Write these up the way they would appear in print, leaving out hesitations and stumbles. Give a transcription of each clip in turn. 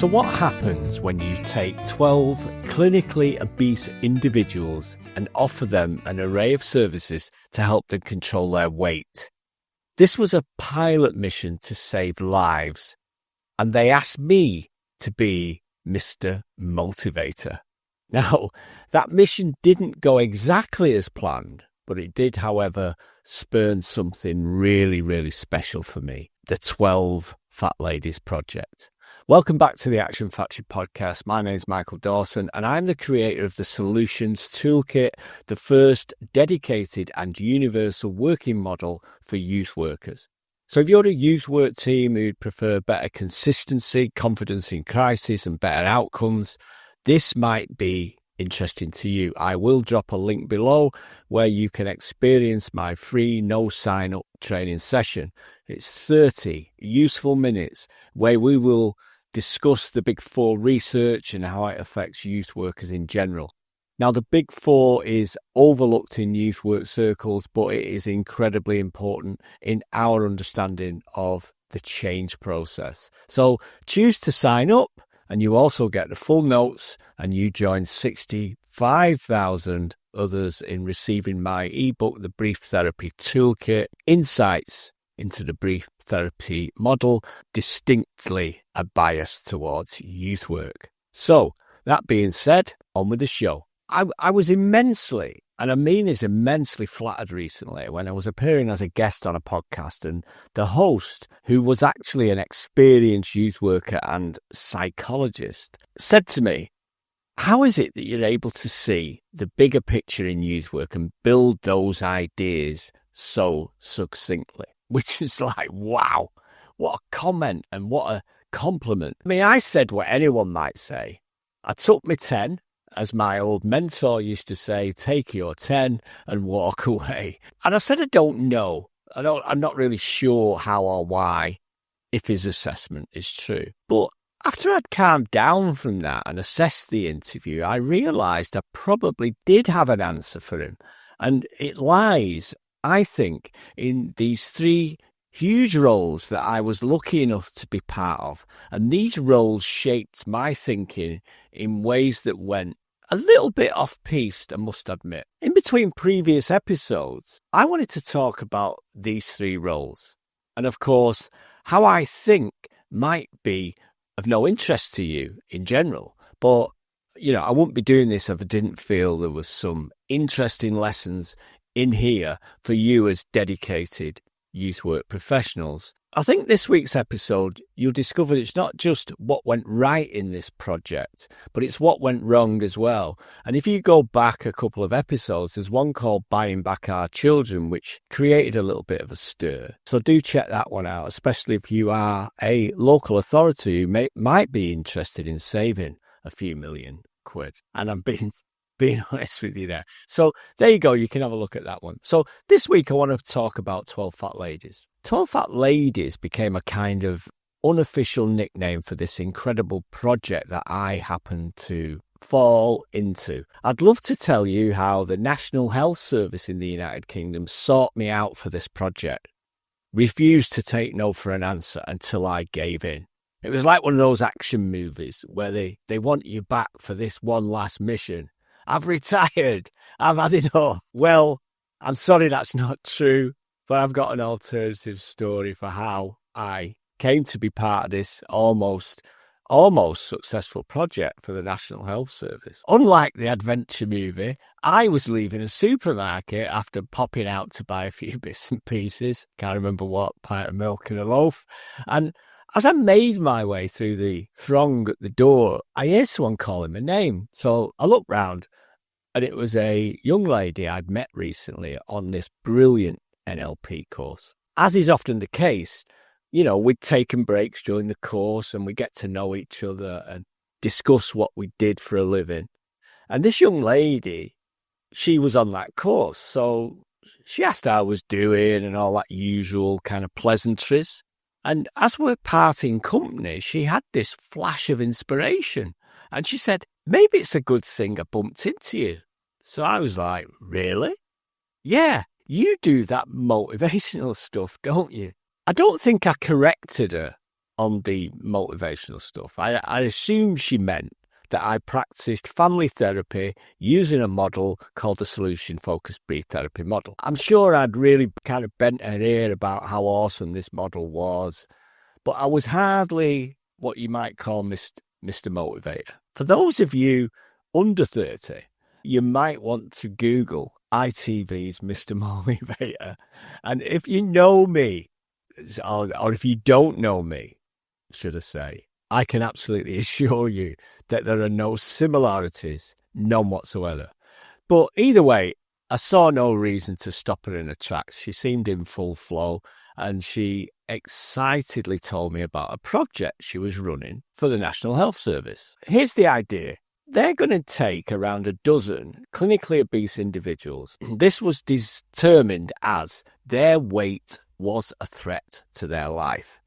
So what happens when you take 12 clinically obese individuals and offer them an array of services to help them control their weight? This was a pilot mission to save lives, and they asked me to be Mr. Motivator. Now, that mission didn't go exactly as planned, but it did, however, spurn something really, really special for me, the 12 Fat Ladies Project. Welcome back to the Action Factory podcast. My name is Michael Dawson, and I'm the creator of the Solutions Toolkit, the first dedicated and universal working model for youth workers. So if you're a youth work team who'd prefer better consistency, confidence in crisis, and better outcomes, this might be interesting to you. I will drop a link below where you can experience my free no sign up training session. It's 30 useful minutes where we will discuss the Big Four research and how it affects youth workers in general. Now, the Big Four is overlooked in youth work circles, but it is incredibly important in our understanding of the change process. So choose to sign up, and you also get the full notes, and you join 65,000 others in receiving my ebook, The Brief Therapy Toolkit, Insights into the Brief Therapy Model, distinctly a bias towards youth work. So, that being said, on with the show. I was immensely, and I mean this immensely, flattered recently when I was appearing as a guest on a podcast, and the host, who was actually an experienced youth worker and psychologist, said to me, "How is it that you're able to see the bigger picture in youth work and build those ideas so succinctly?" Which is like, wow, what a comment and what a compliment. I mean, I said what anyone might say. I took my 10, as my old mentor used to say, take your 10 and walk away. And I said, I don't know. I'm not really sure how or why, if his assessment is true. But after I'd calmed down from that and assessed the interview, I realised I probably did have an answer for him. And it lies, I think, in these three huge roles that I was lucky enough to be part of. And these roles shaped my thinking in ways that went a little bit off-piste, I must admit. In between previous episodes, I wanted to talk about these three roles. And of course, how I think might be of no interest to you in general. But, I wouldn't be doing this if I didn't feel there was some interesting lessons in here for you as dedicated youth work professionals. I think this week's episode, you'll discover it's not just what went right in this project, but it's what went wrong as well. And if you go back a couple of episodes, there's one called Buying Back Our Children, which created a little bit of a stir. So do check that one out, especially if you are a local authority who might be interested in saving a few million quid. And I'm being honest with you there. So there you go. You can have a look at that one. So this week I want to talk about 12 Fat Ladies. 12 Fat Ladies became a kind of unofficial nickname for this incredible project that I happened to fall into. I'd love to tell you how the National Health Service in the United Kingdom sought me out for this project, refused to take no for an answer until I gave in. It was like one of those action movies where they want you back for this one last mission. I've retired. I've had enough. Well, I'm sorry that's not true, but I've got an alternative story for how I came to be part of this almost successful project for the National Health Service. Unlike the adventure movie, I was leaving a supermarket after popping out to buy a few bits and pieces. Can't remember what, pint of milk and a loaf. And as I made my way through the throng at the door, I heard someone calling my name. So I looked round, and it was a young lady I'd met recently on this brilliant NLP course. As is often the case, we'd taken breaks during the course and we get to know each other and discuss what we did for a living. And this young lady, she was on that course. So she asked how I was doing and all that usual kind of pleasantries. And as we're parting company, she had this flash of inspiration. And she said, maybe it's a good thing I bumped into you. So I was like, really? Yeah, you do that motivational stuff, don't you? I don't think I corrected her on the motivational stuff. I assumed she meant that I practiced family therapy using a model called the solution-focused brief therapy model. I'm sure I'd really kind of bent her ear about how awesome this model was, but I was hardly what you might call Mr. Motivator. For those of you under 30, you might want to Google ITV's Mr. Motivator. And if you know me, or if you don't know me, should I say, I can absolutely assure you that there are no similarities, none whatsoever. But either way, I saw no reason to stop her in her tracks. She seemed in full flow, and she excitedly told me about a project she was running for the National Health Service. Here's the idea. They're going to take around a dozen clinically obese individuals. This was determined as their weight was a threat to their life.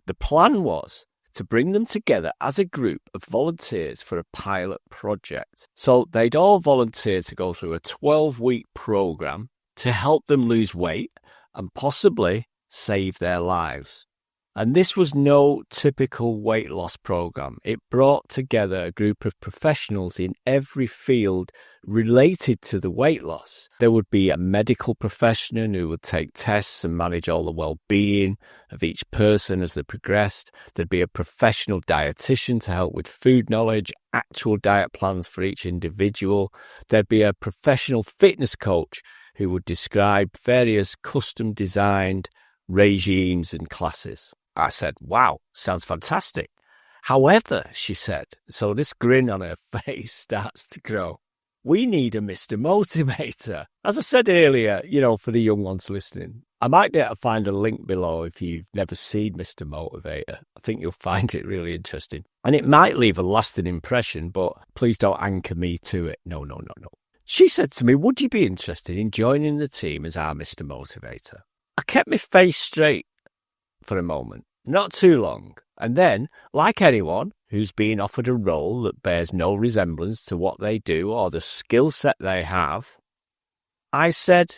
The plan was to bring them together as a group of volunteers for a pilot project. So they'd all volunteer to go through a 12-week program to help them lose weight and possibly save their lives. And this was no typical weight loss program. It brought together a group of professionals in every field related to the weight loss. There would be a medical professional who would take tests and manage all the well-being of each person as they progressed. There'd be a professional dietitian to help with food knowledge, actual diet plans for each individual. There'd be a professional fitness coach who would describe various custom-designed regimes and classes. I said, wow, sounds fantastic. However, she said, so this grin on her face starts to grow, we need a Mr. Motivator. As I said earlier, for the young ones listening, I might be able to find a link below if you've never seen Mr. Motivator. I think you'll find it really interesting. And it might leave a lasting impression, but please don't anchor me to it. No. She said to me, would you be interested in joining the team as our Mr. Motivator? I kept my face straight for a moment, not too long, and then, like anyone who's been offered a role that bears no resemblance to what they do or the skill set they have, I said,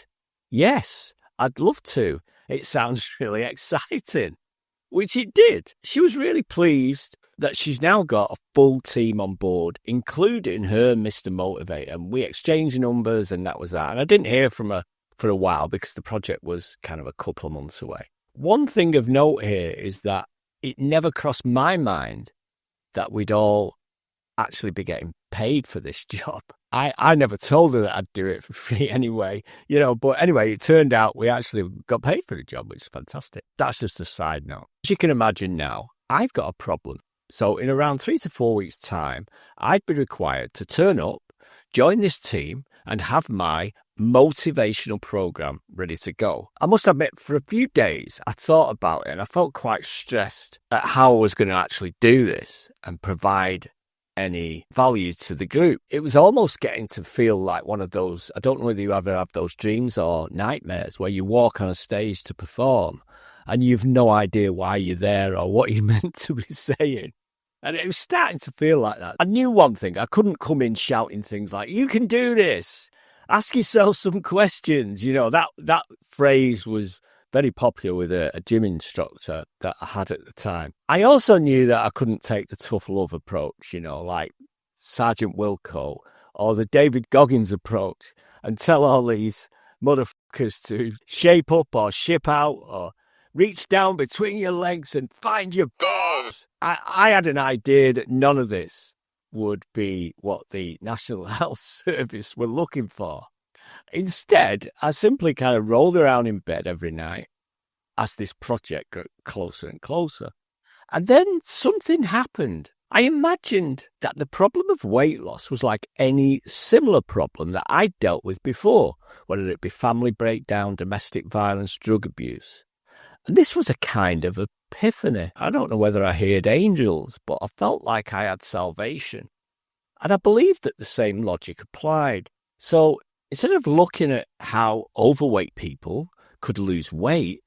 yes, I'd love to. It sounds really exciting, which it did. She was really pleased that she's now got a full team on board, including her Mr. Motivator, and we exchanged numbers, and that was that. And I didn't hear from her for a while because the project was kind of a couple of months away. One thing of note here is that it never crossed my mind that we'd all actually be getting paid for this job. I never told her that I'd do it for free anyway, but anyway, it turned out we actually got paid for the job, which is fantastic. That's just a side note. As you can imagine now, I've got a problem. So in around 3 to 4 weeks' time, I'd be required to turn up, join this team, and have my motivational program ready to go. I must admit, for a few days, I thought about it and I felt quite stressed at how I was going to actually do this and provide any value to the group. It was almost getting to feel like one of those, I don't know whether you ever have those dreams or nightmares where you walk on a stage to perform and you've no idea why you're there or what you're meant to be saying. And it was starting to feel like that. I knew one thing, I couldn't come in shouting things like, you can do this. Ask yourself some questions. That phrase was very popular with a gym instructor that I had at the time. I also knew that I couldn't take the tough love approach, like Sergeant Wilco or the David Goggins approach and tell all these motherfuckers to shape up or ship out or reach down between your legs and find your balls. I had an idea that none of this would be what the National Health Service were looking for. Instead, I simply kind of rolled around in bed every night as this project got closer and closer. And then something happened. I imagined that the problem of weight loss was like any similar problem that I'd dealt with before, whether it be family breakdown, domestic violence, drug abuse. And this was a kind of epiphany. I don't know whether I heard angels, but I felt like I had salvation. And I believed that the same logic applied. So instead of looking at how overweight people could lose weight,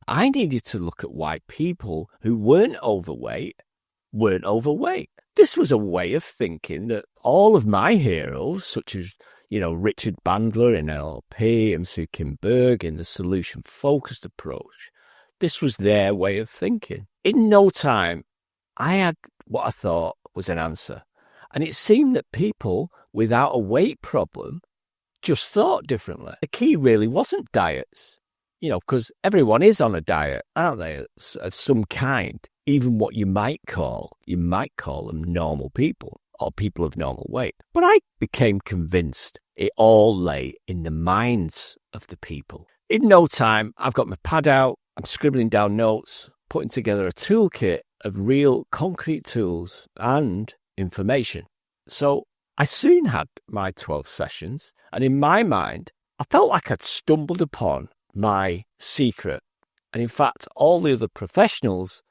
I needed to look at why people who weren't overweight. This was a way of thinking that all of my heroes, such as, Richard Bandler in NLP and Sue Kim Berg in the solution-focused approach, this was their way of thinking. In no time, I had what I thought was an answer. And it seemed that people without a weight problem just thought differently. The key really wasn't diets, because everyone is on a diet, aren't they, of some kind, even what you might call them normal people or people of normal weight. But I became convinced it all lay in the minds of the people. In no time, I've got my pad out, I'm scribbling down notes, putting together a toolkit of real concrete tools and information. So I soon had my 12 sessions, and in my mind, I felt like I'd stumbled upon my secret. And in fact, all the other professionals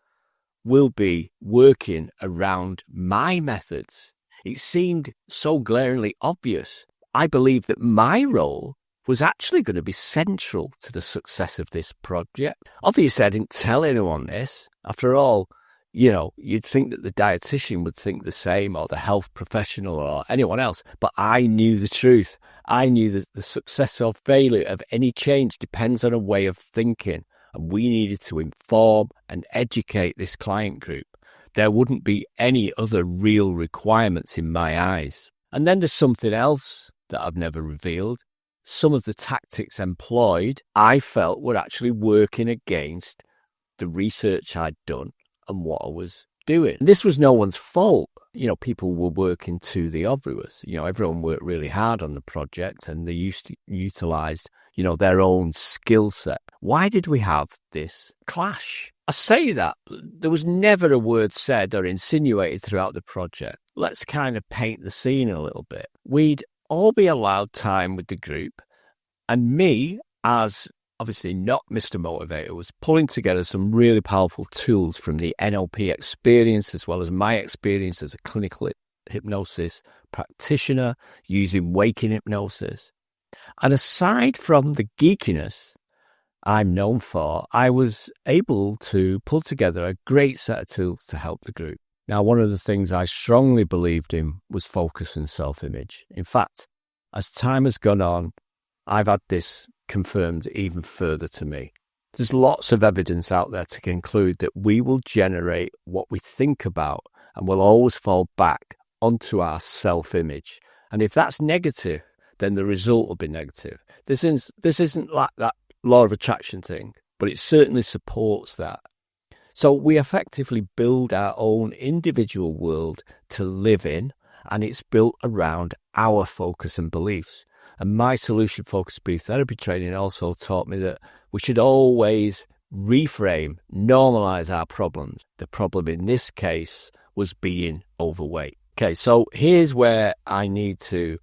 will be working around my methods. It seemed so glaringly obvious. I believed that my role was actually going to be central to the success of this project. Obviously, I didn't tell anyone this. After all, you'd think that the dietitian would think the same, or the health professional, or anyone else. But I knew the truth. I knew that the success or failure of any change depends on a way of thinking. And we needed to inform and educate this client group. There wouldn't be any other real requirements in my eyes. And then there's something else that I've never revealed. Some of the tactics employed, I felt, were actually working against the research I'd done and what I was doing. This was no one's fault. People were working to the obvious. Everyone worked really hard on the project, and they utilised, their own skill set. Why did we have this clash? I say that there was never a word said or insinuated throughout the project. Let's kind of paint the scene a little bit. We'd all be allowed time with the group, and me, as obviously not Mr. Motivator, was pulling together some really powerful tools from the NLP experience, as well as my experience as a clinical hypnosis practitioner using waking hypnosis. And aside from the geekiness I'm known for, I was able to pull together a great set of tools to help the group. Now, one of the things I strongly believed in was focus and self-image. In fact, as time has gone on, I've had this confirmed even further to me. There's lots of evidence out there to conclude that we will generate what we think about, and will always fall back onto our self-image. And if that's negative, then the result will be negative. This isn't like that law of attraction thing, but it certainly supports that. So we effectively build our own individual world to live in, and it's built around our focus and beliefs. And my solution-focused brief therapy training also taught me that we should always reframe, normalize our problems. The problem in this case was being overweight. Okay, so here's where I need to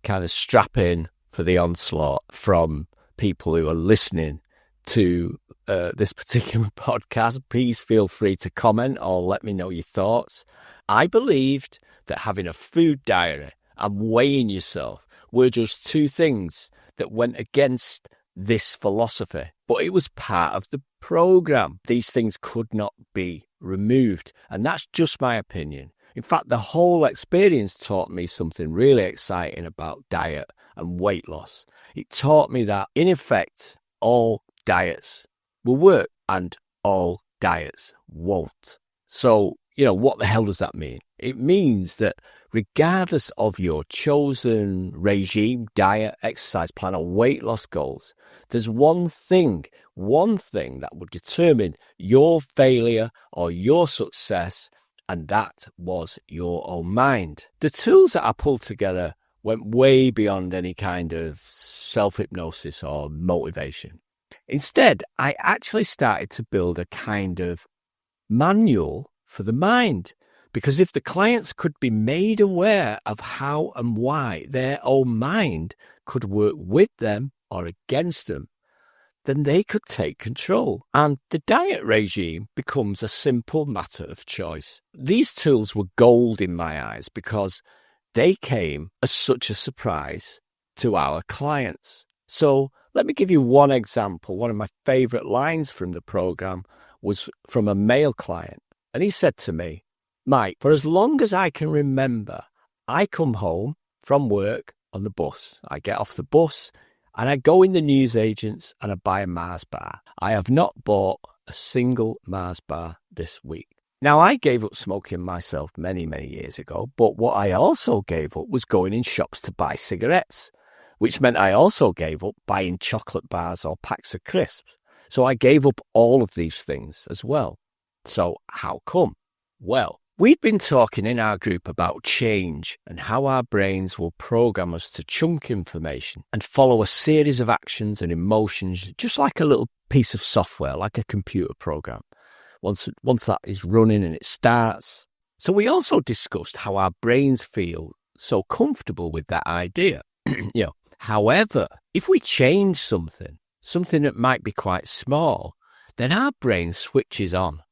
kind of strap in for the onslaught from people who are listening to this particular podcast. Please feel free to comment or let me know your thoughts. I believed that having a food diary and weighing yourself were just two things that went against this philosophy, but it was part of the program. These things could not be removed, and that's just my opinion. In fact, the whole experience taught me something really exciting about diet and weight loss. It taught me that, in effect, all diets will work and all diets won't. So, what the hell does that mean? It means that regardless of your chosen regime, diet, exercise plan, or weight loss goals, there's one thing that will determine your failure or your success, and that was your own mind. The tools that I pulled together went way beyond any kind of self-hypnosis or motivation. Instead, I actually started to build a kind of manual for the mind. Because if the clients could be made aware of how and why their own mind could work with them or against them, then they could take control. And the diet regime becomes a simple matter of choice. These tools were gold in my eyes because they came as such a surprise to our clients. So let me give you one example. One of my favorite lines from the program was from a male client. And he said to me, "Mike, for as long as I can remember, I come home from work on the bus. I get off the bus and I go in the newsagents and I buy a Mars bar. I have not bought a single Mars bar this week. Now, I gave up smoking myself many, many years ago, but what I also gave up was going in shops to buy cigarettes, which meant I also gave up buying chocolate bars or packs of crisps. So I gave up all of these things as well. So how come? Well, we've been talking in our group about change and how our brains will program us to chunk information and follow a series of actions and emotions, just like a little piece of software, like a computer program. Once that is running and it starts. So we also discussed how our brains feel so comfortable with that idea. However, if we change something that might be quite small, then our brain switches on.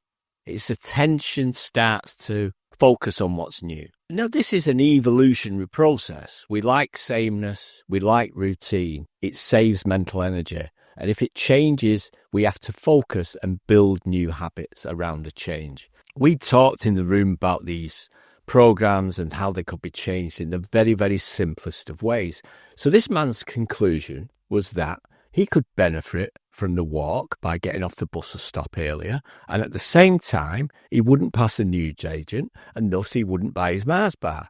Its attention starts to focus on what's new. Now, this is an evolutionary process. We like sameness. We like routine. It saves mental energy. And if it changes, we have to focus and build new habits around the change. We talked in the room about these programs and how they could be changed in the very, very simplest of ways. So this man's conclusion was that he could benefit from the walk by getting off the bus or stop earlier. And at the same time, he wouldn't pass a newsagent and thus he wouldn't buy his Mars bar.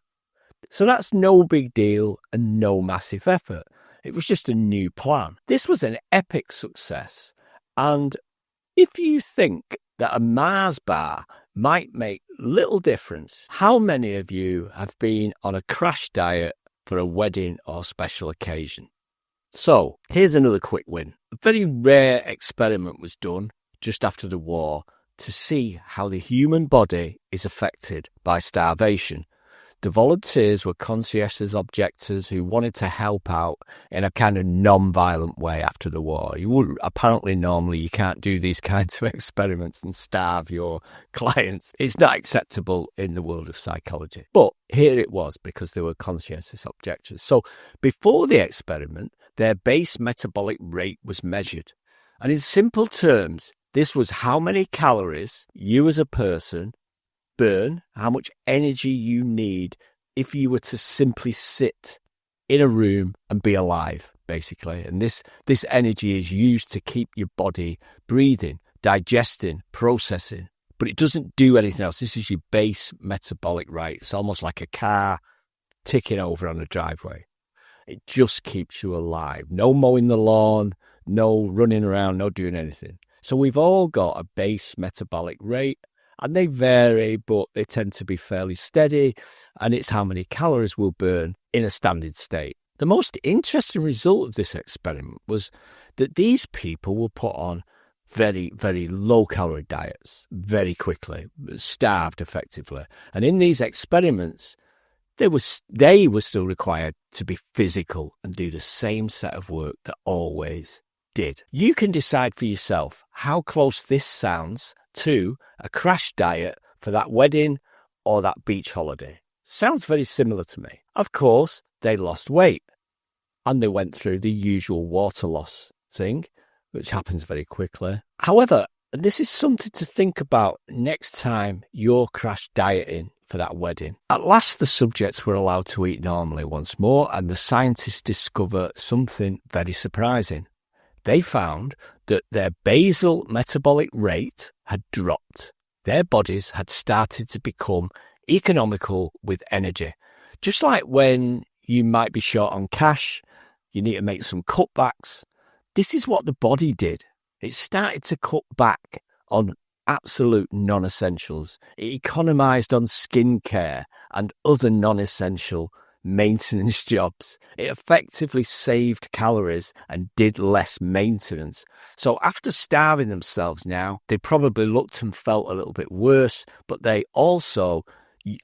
So that's no big deal and no massive effort. It was just a new plan. This was an epic success. And if you think that a Mars bar might make little difference, how many of you have been on a crash diet for a wedding or special occasion? So here's another quick win. A very rare experiment was done just after the war to see how the human body is affected by starvation. The volunteers were conscientious objectors who wanted to help out in a kind of non-violent way after the war. Apparently, normally you can't do these kinds of experiments and starve your clients. It's not acceptable in the world of psychology. But here it was because they were conscientious objectors. So before the experiment, their base metabolic rate was measured. And in simple terms, this was how many calories you as a person burn, how much energy you need if you were to simply sit in a room and be alive, basically. And this energy is used to keep your body breathing, digesting, processing, but it doesn't do anything else. This is your base metabolic rate. It's almost like a car ticking over on a driveway. It just keeps you alive. No mowing the lawn, no running around, no doing anything. So we've all got a base metabolic rate. And they vary, but they tend to be fairly steady. And it's how many calories we'll burn in a standard state. The most interesting result of this experiment was that these people were put on very, very low-calorie diets very quickly, starved effectively. And in these experiments, they were still required to be physical and do the same set of work that always did. You can decide for yourself how close this sounds to a crash diet for that wedding or that beach holiday. Sounds very similar to me. Of course, they lost weight and they went through the usual water loss thing, which happens very quickly. However, this is something to think about next time you're crash dieting for that wedding. At last, the subjects were allowed to eat normally once more, and the scientists discover something very surprising. They found that their basal metabolic rate had dropped. Their bodies had started to become economical with energy. Just like when you might be short on cash, you need to make some cutbacks. This is what the body did. It started to cut back on absolute non-essentials. It economized on skincare and other non-essential maintenance jobs. It effectively saved calories and did less maintenance. So after starving themselves now, they probably looked and felt a little bit worse, but they also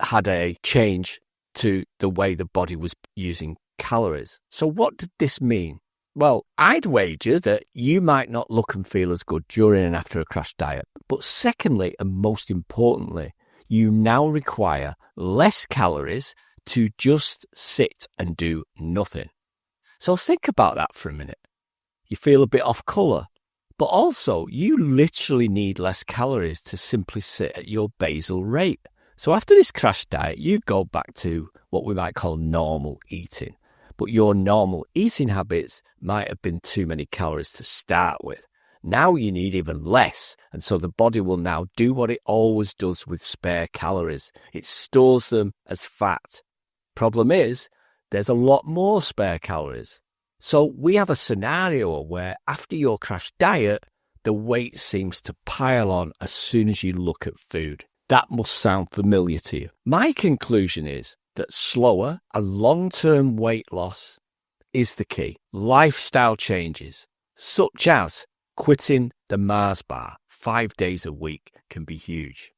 had a change to the way the body was using calories. So what did this mean? Well, I'd wager that you might not look and feel as good during and after a crash diet. But secondly, and most importantly, you now require less calories to just sit and do nothing. So think about that for a minute. You feel a bit off colour, but also you literally need less calories to simply sit at your basal rate. So after this crash diet, you go back to what we might call normal eating. But your normal eating habits might have been too many calories to start with. Now you need even less, and so the body will now do what it always does with spare calories. It stores them as fat. Problem is, there's a lot more spare calories. So we have a scenario where after your crash diet, the weight seems to pile on as soon as you look at food. That must sound familiar to you. My conclusion is that slower and long-term weight loss is the key. Lifestyle changes, such as quitting the Mars bar 5 days a week, can be huge.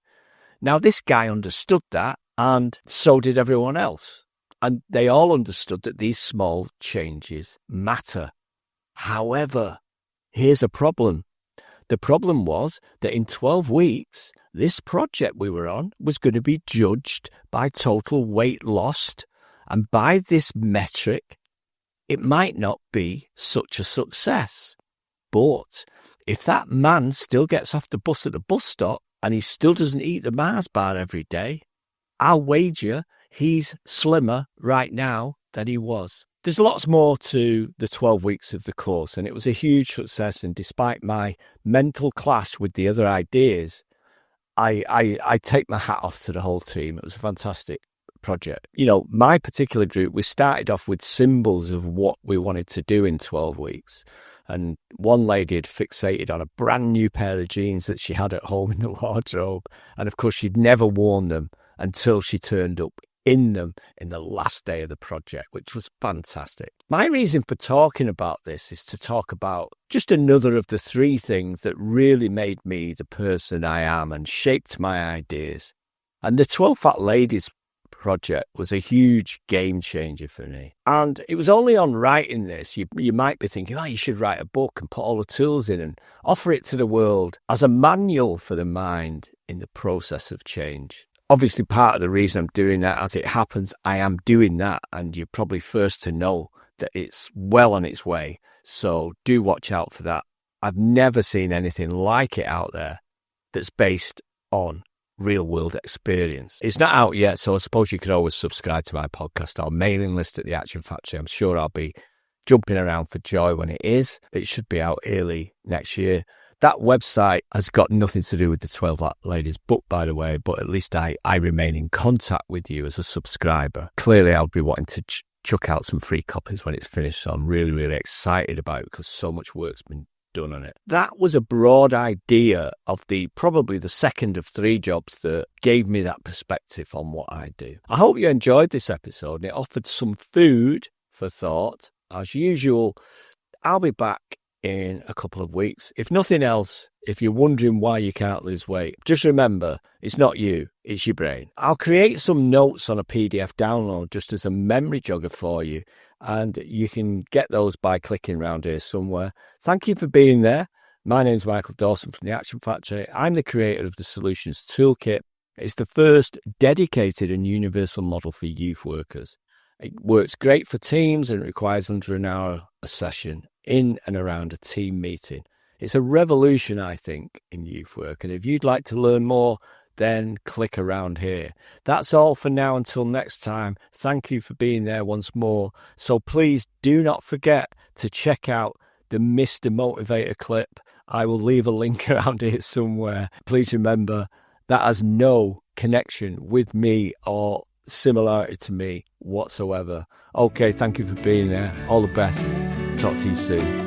Now, this guy understood that, and so did everyone else. And they all understood that these small changes matter. However, here's a problem. The problem was that in 12 weeks, this project we were on was going to be judged by total weight lost. And by this metric, it might not be such a success. But if that man still gets off the bus at the bus stop and he still doesn't eat the Mars bar every day, I'll wager he's slimmer right now than he was. There's lots more to the 12 weeks of the course, and it was a huge success. And despite my mental clash with the other ideas, I take my hat off to the whole team. It was a fantastic project. You know, my particular group, we started off with symbols of what we wanted to do in 12 weeks. And one lady had fixated on a brand new pair of jeans that she had at home in the wardrobe. And of course, she'd never worn them until she turned up in them in the last day of the project, which was fantastic. My reason for talking about this is to talk about just another of the 3 things that really made me the person I am and shaped my ideas. And the 12 Fat Ladies project was a huge game changer for me. And it was only on writing this, you might be thinking, you should write a book and put all the tools in and offer it to the world as a manual for the mind in the process of change. Obviously, part of the reason I'm doing that, as it happens, I am doing that, and you're probably first to know that it's well on its way. So do watch out for that. I've never seen anything like it out there that's based on real-world experience. It's not out yet, so I suppose you could always subscribe to my podcast or mailing list at the Action Factory. I'm sure I'll be jumping around for joy when it is. It should be out early next year. That website has got nothing to do with the 12 Ladies book, by the way, but at least I remain in contact with you as a subscriber. Clearly, I'll be wanting to chuck out some free copies when it's finished, so I'm really, really excited about it because so much work's been done on it. That was a broad idea of probably the second of 3 jobs that gave me that perspective on what I do. I hope you enjoyed this episode and it offered some food for thought. As usual, I'll be back in a couple of weeks. If nothing else, if you're wondering why you can't lose weight, just remember, it's not you, it's your brain. I'll create some notes on a PDF download just as a memory jogger for you, and you can get those by clicking around here somewhere. Thank you for being there. My name's Michael Dawson from the Action Factory. I'm the creator of the Solutions Toolkit. It's the first dedicated and universal model for youth workers. It works great for teams and it requires under an hour a session in and around a team meeting. It's a revolution, I think, in youth work. And if you'd like to learn more, then click around here. That's all for now. Until next time, thank you for being there once more. So please do not forget to check out the Mr. Motivator clip. I will leave a link around here somewhere. Please remember that has no connection with me or similarity to me whatsoever. Okay, thank you for being there. All the best. Talk to you soon.